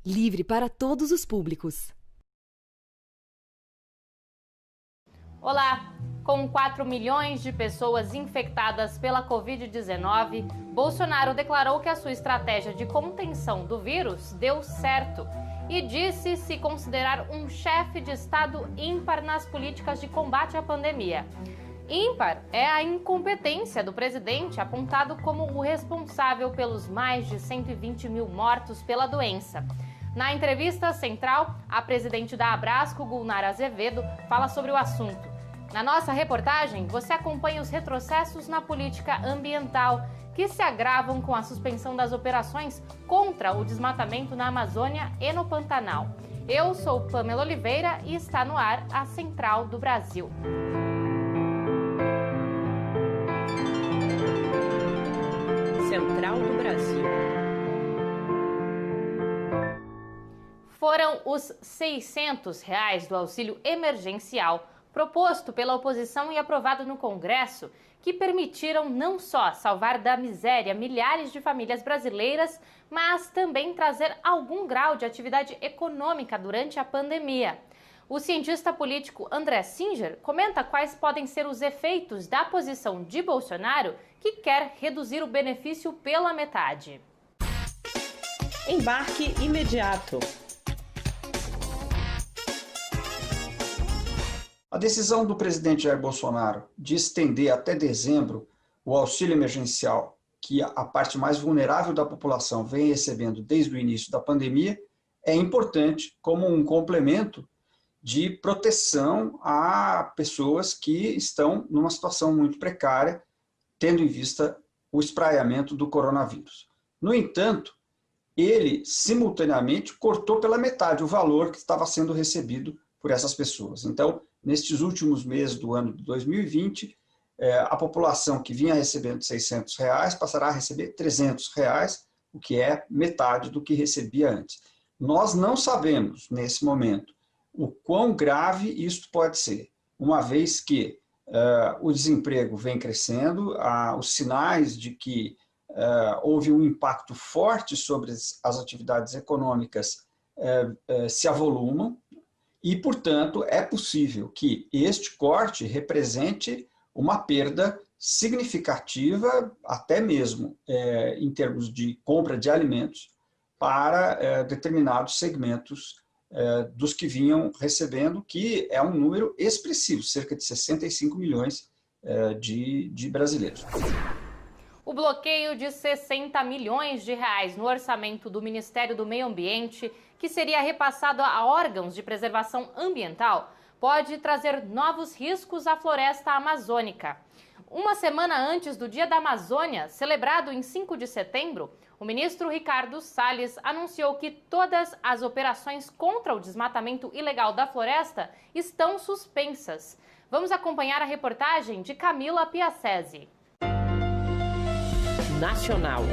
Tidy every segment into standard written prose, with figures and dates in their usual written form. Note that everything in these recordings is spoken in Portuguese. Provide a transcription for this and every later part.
livre para todos os públicos. Olá! Com 4 milhões de pessoas infectadas pela Covid-19, Bolsonaro declarou que a sua estratégia de contenção do vírus deu certo e disse se considerar um chefe de Estado ímpar nas políticas de combate à pandemia. Ímpar é a incompetência do presidente, apontado como o responsável pelos mais de 120 mil mortos pela doença. Na entrevista central, a presidente da Abrasco, Gulnara Azevedo, fala sobre o assunto. Na nossa reportagem, você acompanha os retrocessos na política ambiental, que se agravam com a suspensão das operações contra o desmatamento na Amazônia e no Pantanal. Eu sou Pamela Oliveira e está no ar a Central do Brasil. Central do Brasil. Foram os R$ 600 do auxílio emergencial proposto pela oposição e aprovado no Congresso, que permitiram não só salvar da miséria milhares de famílias brasileiras, mas também trazer algum grau de atividade econômica durante a pandemia. O cientista político André Singer comenta quais podem ser os efeitos da posição de Bolsonaro, que quer reduzir o benefício pela metade. Embarque imediato. A decisão do presidente Jair Bolsonaro de estender até dezembro o auxílio emergencial, que a parte mais vulnerável da população vem recebendo desde o início da pandemia, é importante como um complemento de proteção a pessoas que estão numa situação muito precária, tendo em vista o espraiamento do coronavírus. No entanto, ele simultaneamente cortou pela metade o valor que estava sendo recebido por essas pessoas. Então, nestes últimos meses do ano de 2020, a população que vinha recebendo R$ 600 passará a receber R$ 300, o que é metade do que recebia antes. Nós não sabemos, nesse momento, o quão grave isso pode ser, uma vez que o desemprego vem crescendo, os sinais de que houve um impacto forte sobre as atividades econômicas se avolumam, e, portanto, é possível que este corte represente uma perda significativa, até mesmo em termos de compra de alimentos, para determinados segmentos dos que vinham recebendo, que é um número expressivo, cerca de 65 milhões de brasileiros. O bloqueio de 60 milhões de reais no orçamento do Ministério do Meio Ambiente, que seria repassado a órgãos de preservação ambiental, pode trazer novos riscos à floresta amazônica. Uma semana antes do Dia da Amazônia, celebrado em 5 de setembro, o ministro Ricardo Salles anunciou que todas as operações contra o desmatamento ilegal da floresta estão suspensas. Vamos acompanhar a reportagem de Camila Piacese. Nacional.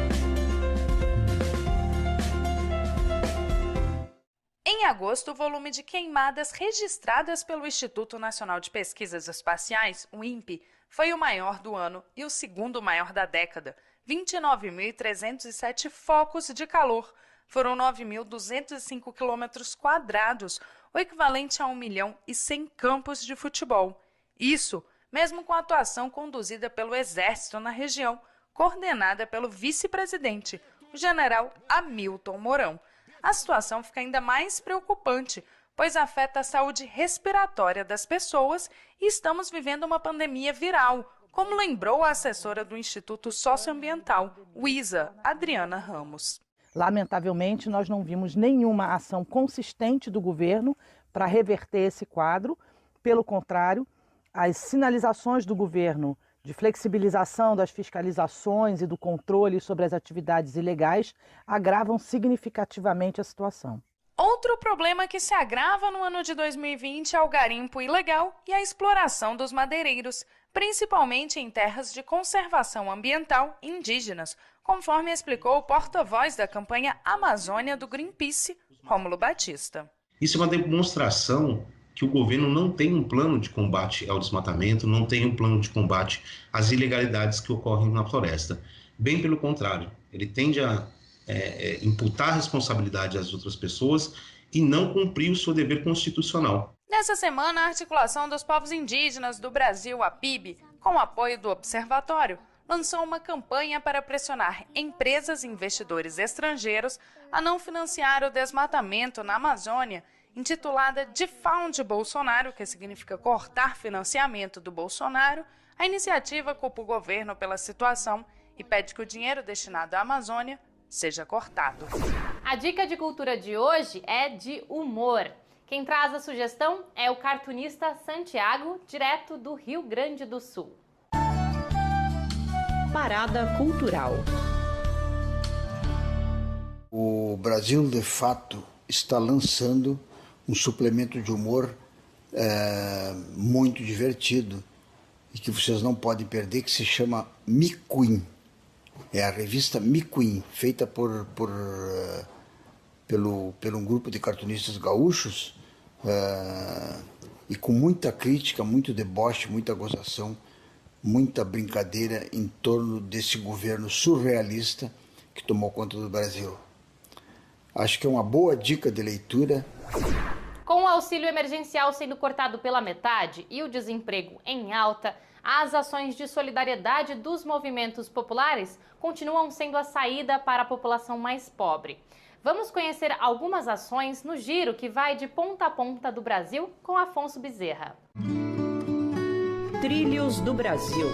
Em agosto, o volume de queimadas registradas pelo Instituto Nacional de Pesquisas Espaciais, o INPE, foi o maior do ano e o segundo maior da década. 29.307 focos de calor. Foram 9.205 quilômetros quadrados, o equivalente a 1.100.000 campos de futebol. Isso, mesmo com a atuação conduzida pelo Exército na região, coordenada pelo vice-presidente, o general Hamilton Mourão. A situação fica ainda mais preocupante, pois afeta a saúde respiratória das pessoas e estamos vivendo uma pandemia viral, como lembrou a assessora do Instituto Socioambiental, o ISA, Adriana Ramos. Lamentavelmente, nós não vimos nenhuma ação consistente do governo para reverter esse quadro. Pelo contrário, as sinalizações do governo de flexibilização das fiscalizações e do controle sobre as atividades ilegais agravam significativamente a situação. Outro problema que se agrava no ano de 2020 é o garimpo ilegal e a exploração dos madeireiros, principalmente em terras de conservação ambiental indígenas, conforme explicou o porta-voz da campanha Amazônia do Greenpeace, Rômulo Batista. Isso é uma demonstração que o governo não tem um plano de combate ao desmatamento, não tem um plano de combate às ilegalidades que ocorrem na floresta. Bem pelo contrário, ele tende a imputar responsabilidade às outras pessoas e não cumprir o seu dever constitucional. Nessa semana, a Articulação dos Povos Indígenas do Brasil, a PIB, com o apoio do Observatório, lançou uma campanha para pressionar empresas e investidores estrangeiros a não financiar o desmatamento na Amazônia, intitulada Defund Bolsonaro, que significa cortar financiamento do Bolsonaro. A iniciativa culpa o governo pela situação e pede que o dinheiro destinado à Amazônia seja cortado. A dica de cultura de hoje é de humor. Quem traz a sugestão é o cartunista Santiago, direto do Rio Grande do Sul. Parada cultural. O Brasil, de fato, está lançando um suplemento de humor muito divertido e que vocês não podem perder, que se chama Me Queen. É a revista Me Queen, feita por um grupo de cartunistas gaúchos e com muita crítica, muito deboche, muita gozação, muita brincadeira em torno desse governo surrealista que tomou conta do Brasil. Acho que é uma boa dica de leitura. Com o auxílio emergencial sendo cortado pela metade e o desemprego em alta, as ações de solidariedade dos movimentos populares continuam sendo a saída para a população mais pobre. Vamos conhecer algumas ações no giro que vai de ponta a ponta do Brasil com Afonso Bezerra. Trilhos do Brasil.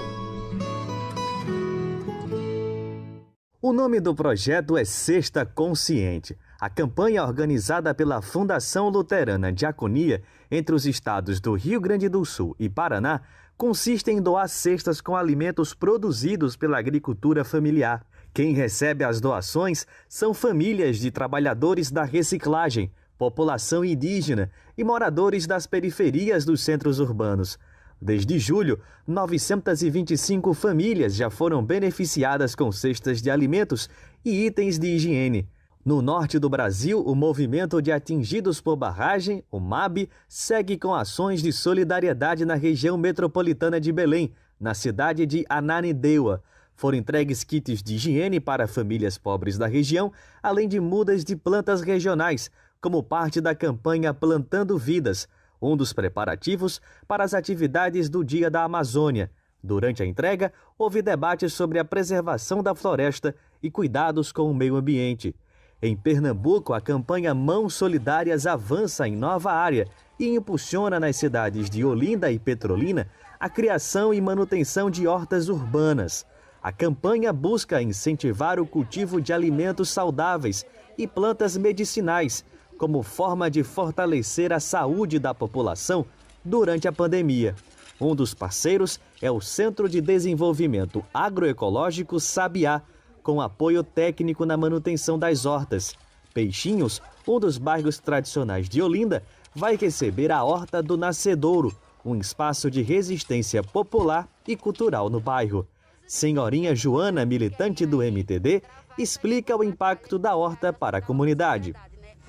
O nome do projeto é Cesta Consciente. A campanha organizada pela Fundação Luterana Diaconia entre os estados do Rio Grande do Sul e Paraná consiste em doar cestas com alimentos produzidos pela agricultura familiar. Quem recebe as doações são famílias de trabalhadores da reciclagem, população indígena e moradores das periferias dos centros urbanos. Desde julho, 925 famílias já foram beneficiadas com cestas de alimentos e itens de higiene. No norte do Brasil, o Movimento de Atingidos por Barragem, o MAB, segue com ações de solidariedade na região metropolitana de Belém, na cidade de Ananindeua. Foram entregues kits de higiene para famílias pobres da região, além de mudas de plantas regionais, como parte da campanha Plantando Vidas, um dos preparativos para as atividades do Dia da Amazônia. Durante a entrega, houve debate sobre a preservação da floresta e cuidados com o meio ambiente. Em Pernambuco, a campanha Mãos Solidárias avança em nova área e impulsiona nas cidades de Olinda e Petrolina a criação e manutenção de hortas urbanas. A campanha busca incentivar o cultivo de alimentos saudáveis e plantas medicinais, como forma de fortalecer a saúde da população durante a pandemia. Um dos parceiros é o Centro de Desenvolvimento Agroecológico Sabiá, com apoio técnico na manutenção das hortas. Peixinhos, um dos bairros tradicionais de Olinda, vai receber a Horta do Nascedouro, um espaço de resistência popular e cultural no bairro. Senhorinha Joana, militante do MTD, explica o impacto da horta para a comunidade.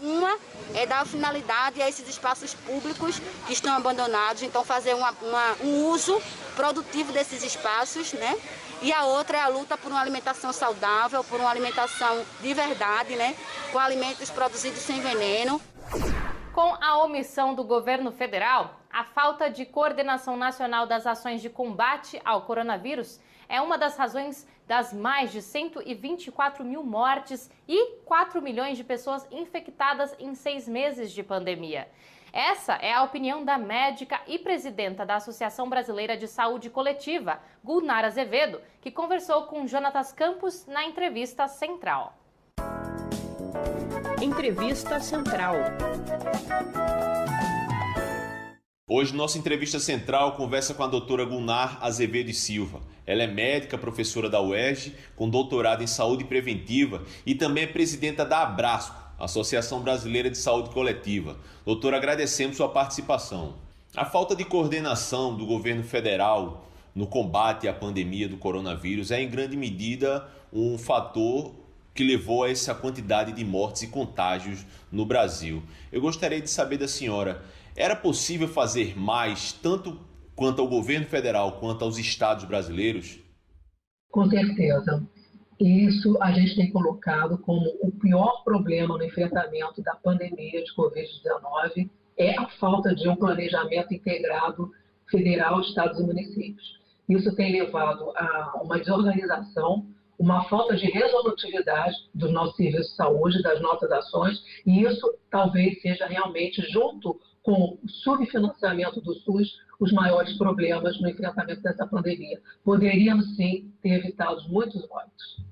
Uma é dar finalidade a esses espaços públicos que estão abandonados, então fazer um uso produtivo desses espaços, né? E a outra é a luta por uma alimentação saudável, por uma alimentação de verdade, né? Com alimentos produzidos sem veneno. Com a omissão do governo federal, a falta de coordenação nacional das ações de combate ao coronavírus é uma das razões das mais de 124 mil mortes e 4 milhões de pessoas infectadas em 6 meses de pandemia. Essa é a opinião da médica e presidenta da Associação Brasileira de Saúde Coletiva, Gulnara Azevedo, que conversou com Jonatas Campos na Entrevista Central. Entrevista Central. Hoje, nossa entrevista central conversa com a doutora Gulnara Azevedo Silva. Ela é médica, professora da UERJ, com doutorado em saúde preventiva e também é presidenta da Abrasco, Associação Brasileira de Saúde Coletiva. Doutora, agradecemos sua participação. A falta de coordenação do governo federal no combate à pandemia do coronavírus é, em grande medida, um fator que levou a essa quantidade de mortes e contágios no Brasil. Eu gostaria de saber da senhora, era possível fazer mais, tanto quanto ao governo federal quanto aos estados brasileiros? Com certeza. E isso a gente tem colocado como o pior problema no enfrentamento da pandemia de Covid-19 é a falta de um planejamento integrado federal, estados e municípios. Isso tem levado a uma desorganização, uma falta de resolutividade dos nossos serviços de saúde, das nossas ações, e isso talvez seja realmente, junto com o subfinanciamento do SUS, os maiores problemas no enfrentamento dessa pandemia. Poderíamos, sim, ter evitado muitos óbitos.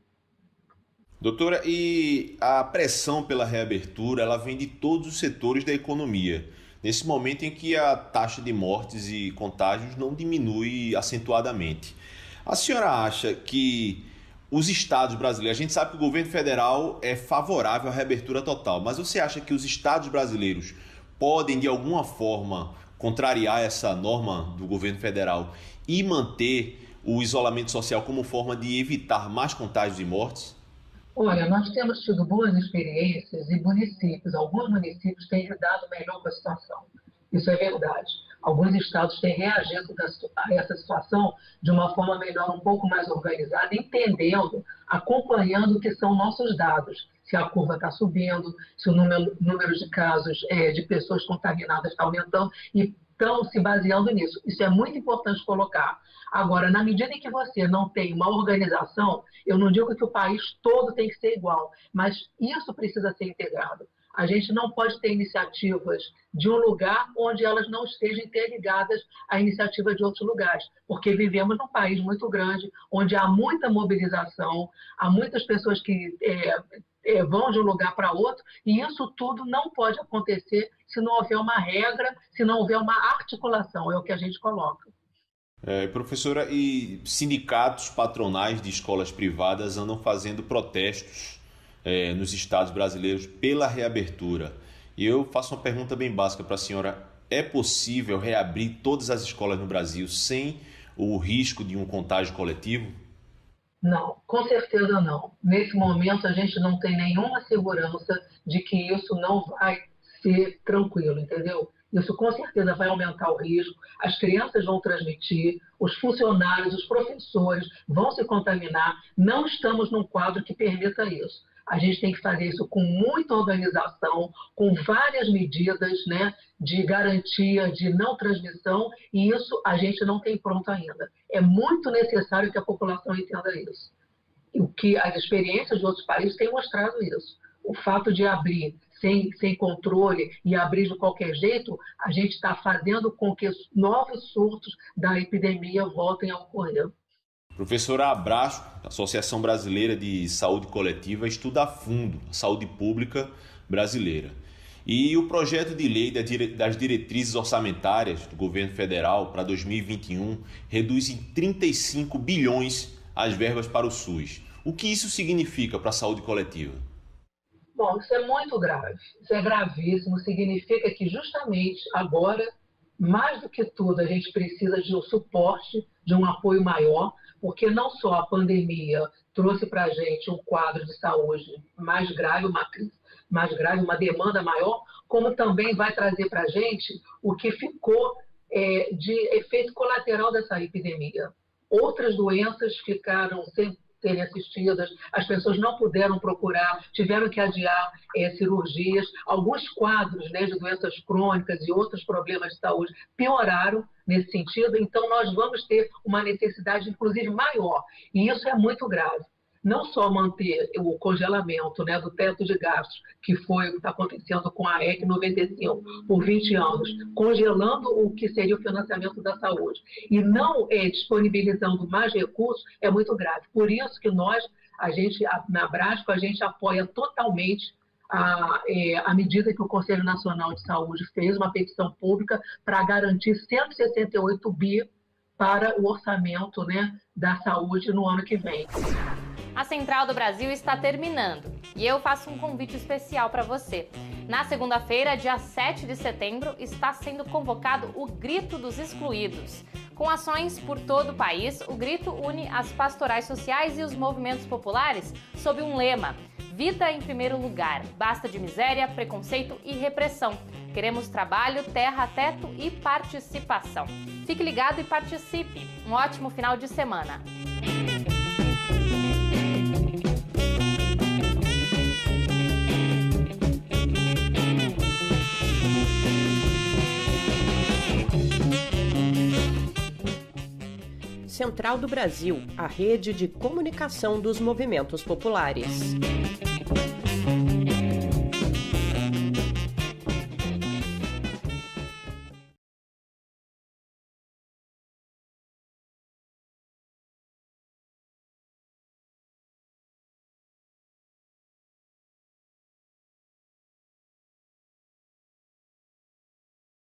Doutora, e a pressão pela reabertura, ela vem de todos os setores da economia, nesse momento em que a taxa de mortes e contágios não diminui acentuadamente. A senhora acha que os estados brasileiros, a gente sabe que o governo federal é favorável à reabertura total, mas você acha que os estados brasileiros podem, de alguma forma, contrariar essa norma do governo federal e manter o isolamento social como forma de evitar mais contágios e mortes? Olha, nós temos tido boas experiências e alguns municípios têm lidado melhor com a situação. Isso é verdade. Alguns estados têm reagido a essa situação de uma forma melhor, um pouco mais organizada, entendendo, acompanhando o que são nossos dados. Se a curva está subindo, se o número de casos de pessoas contaminadas está aumentando, e estão se baseando nisso. Isso é muito importante colocar. Agora, na medida em que você não tem uma organização, eu não digo que o país todo tem que ser igual, mas isso precisa ser integrado. A gente não pode ter iniciativas de um lugar onde elas não estejam interligadas à iniciativa de outros lugares, porque vivemos num país muito grande, onde há muita mobilização, há muitas pessoas que vão de um lugar para outro, e isso tudo não pode acontecer se não houver uma regra, se não houver uma articulação, é o que a gente coloca. Professora, e sindicatos patronais de escolas privadas andam fazendo protestos nos estados brasileiros pela reabertura. E eu faço uma pergunta bem básica para a senhora. É possível reabrir todas as escolas no Brasil sem o risco de um contágio coletivo? Não, com certeza não. Nesse momento a gente não tem nenhuma segurança de que isso não vai ser tranquilo, entendeu? Isso com certeza vai aumentar o risco, as crianças vão transmitir, os funcionários, os professores vão se contaminar. Não estamos num quadro que permita isso. A gente tem que fazer isso com muita organização, com várias medidas, né, de garantia de não transmissão, e isso a gente não tem pronto ainda. É muito necessário que a população entenda isso. O que as experiências de outros países têm mostrado isso. O fato de abrir sem controle e abrir de qualquer jeito, a gente está fazendo com que novos surtos da epidemia voltem a ocorrer. Professora Abraço, da Associação Brasileira de Saúde Coletiva, estuda a fundo a saúde pública brasileira. E o projeto de lei das diretrizes orçamentárias do governo federal para 2021 reduz em 35 bilhões as verbas para o SUS. O que isso significa para a saúde coletiva? Bom, isso é muito grave, isso é gravíssimo, significa que justamente agora, mais do que tudo, a gente precisa de um suporte, de um apoio maior, porque não só a pandemia trouxe para a gente um quadro de saúde mais grave, uma crise mais grave, uma demanda maior, como também vai trazer para a gente o que ficou de efeito colateral dessa epidemia. Outras doenças ficaram sem serem assistidas, as pessoas não puderam procurar, tiveram que adiar cirurgias, alguns quadros, né, de doenças crônicas e outros problemas de saúde pioraram nesse sentido, então nós vamos ter uma necessidade, inclusive, maior, e isso é muito grave. Não só manter o congelamento, né, do teto de gastos, que foi o que está acontecendo com a EC 95 por 20 anos, congelando o que seria o financiamento da saúde, e não disponibilizando mais recursos, é muito grave. Por isso que nós, na Brasco, a gente apoia totalmente a medida que o Conselho Nacional de Saúde fez, uma petição pública para garantir 168 bi para o orçamento, né, da saúde no ano que vem. A Central do Brasil está terminando e eu faço um convite especial para você. Na segunda-feira, dia 7 de setembro, está sendo convocado o Grito dos Excluídos. Com ações por todo o país, o Grito une as pastorais sociais e os movimentos populares sob um lema: vida em primeiro lugar, basta de miséria, preconceito e repressão. Queremos trabalho, terra, teto e participação. Fique ligado e participe. Um ótimo final de semana. Central do Brasil, a rede de comunicação dos movimentos populares.